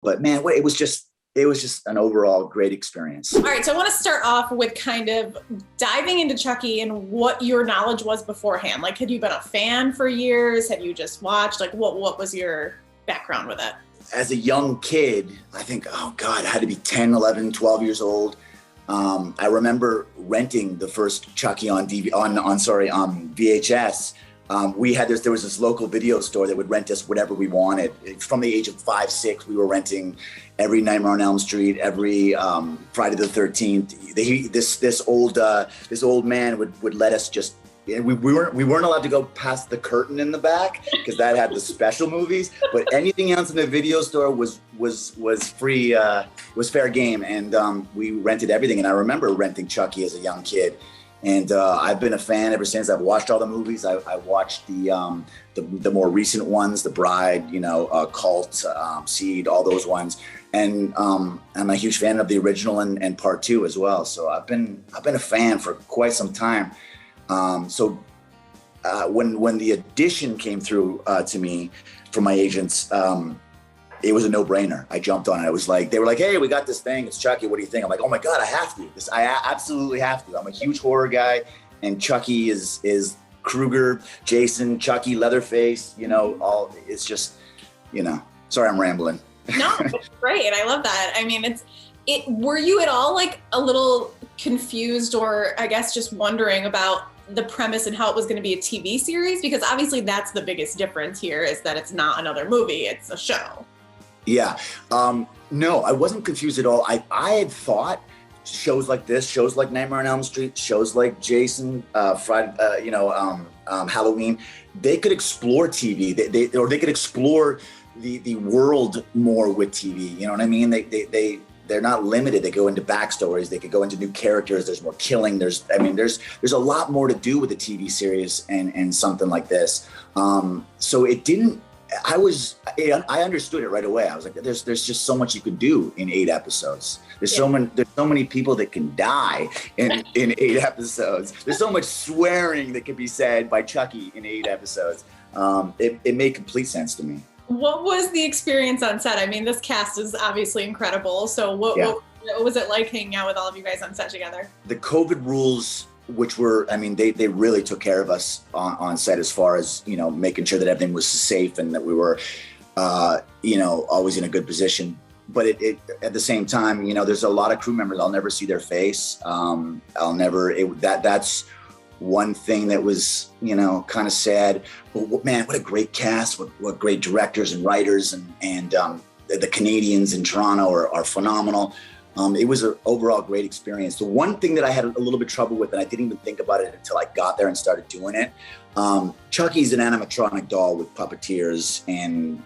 But man, it was just an overall great experience. All right, so I want to start off with kind of diving into Chucky and what your knowledge was beforehand. Like, had you been a fan for years? Had you just watched? Like, what was your background with it? As a young kid, I think, oh God, I had to be 10, 11, 12 years old. I remember renting the first Chucky on VHS. There was this local video store that would rent us whatever we wanted. From the age of 5, 6, we were renting every Nightmare on Elm Street, every Friday the 13th. This old man would let us just. We weren't allowed to go past the curtain in the back because that had the special movies. But anything else in the video store was free, was fair game, and we rented everything. And I remember renting Chucky as a young kid. And I've been a fan ever since. I've watched all the movies. I watched the more recent ones, The Bride, Cult, Seed, all those ones. And I'm a huge fan of the original and part 2 as well. So I've been a fan for quite some time. When the audition came through to me from my agents, it was a no-brainer. I jumped on it. They were like, hey, we got this thing. It's Chucky. What do you think? I'm like, oh my God, I have to. I absolutely have to. I'm a huge horror guy, and Chucky is Krueger, Jason, Chucky, Leatherface. It's just, Sorry, I'm rambling. No, it's great. I love that. I mean, were you at all like a little confused, or I guess just wondering about the premise and how it was going to be a TV series? Because obviously that's the biggest difference here, is that it's not another movie, it's a show. Yeah. No, I wasn't confused at all. I had thought shows like this, shows like Nightmare on Elm Street, shows like Jason, Friday, Halloween, they could explore TV. They could explore the world more with TV. You know what I mean? They're not limited. They go into backstories. They could go into new characters. There's more killing. There's a lot more to do with a TV series and something like this. So it didn't. I understood it right away. I was like, there's just so much you can do in 8 episodes. There's so many people that can die in 8 episodes. There's so much swearing that can be said by Chucky in 8 episodes. It made complete sense to me. What was the experience on set? I mean, this cast is obviously incredible. So what was it like hanging out with all of you guys on set together? The COVID rules, which were, they really took care of us on set as far as, making sure that everything was safe and that we were, always in a good position. But it at the same time, there's a lot of crew members, I'll never see their face. That's one thing that was, kind of sad. But man, what a great cast, what great directors and writers, and the Canadians in Toronto are phenomenal. It was an overall great experience. The one thing that I had a little bit trouble with, and I didn't even think about it until I got there and started doing it. Chucky's an animatronic doll with puppeteers, and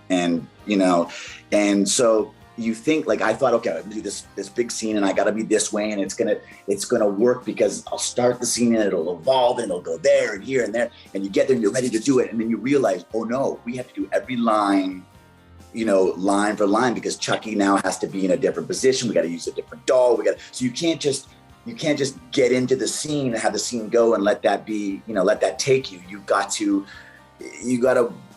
so you think, like, I thought, okay, I'm gonna do this big scene and I gotta be this way, and it's gonna work because I'll start the scene and it'll evolve and it'll go there and here and there, and you get there and you're ready to do it, and then you realize, oh no, we have to do every line, line for line, because Chucky now has to be in a different position. We got to use a different doll. So you can't just get into the scene and have the scene go and let that be, let that take you. You got to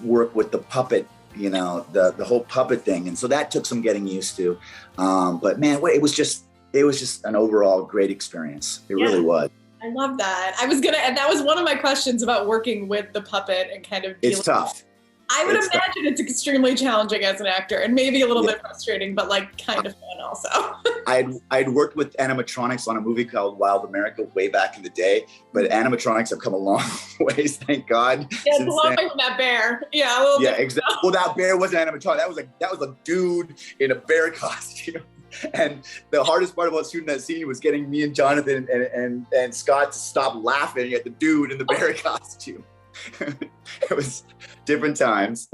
work with the puppet, the whole puppet thing. And so that took some getting used to. But man, it was just an overall great experience. It really was. I love that. That was one of my questions about working with the puppid and kind of it's tough. I would imagine it's extremely challenging as an actor, and maybe a little bit frustrating, but like kind of fun also. I'd worked with animatronics on a movie called Wild America way back in the day, but animatronics have come a long ways, thank God. Yeah, it's a long way from that bear. Yeah. Yeah, exactly. Well, that bear wasn't animatronic. That was a dude in a bear costume. And the hardest part about shooting that scene was getting me and Jonathan and Scott to stop laughing at the dude in the bear costume. It was different times.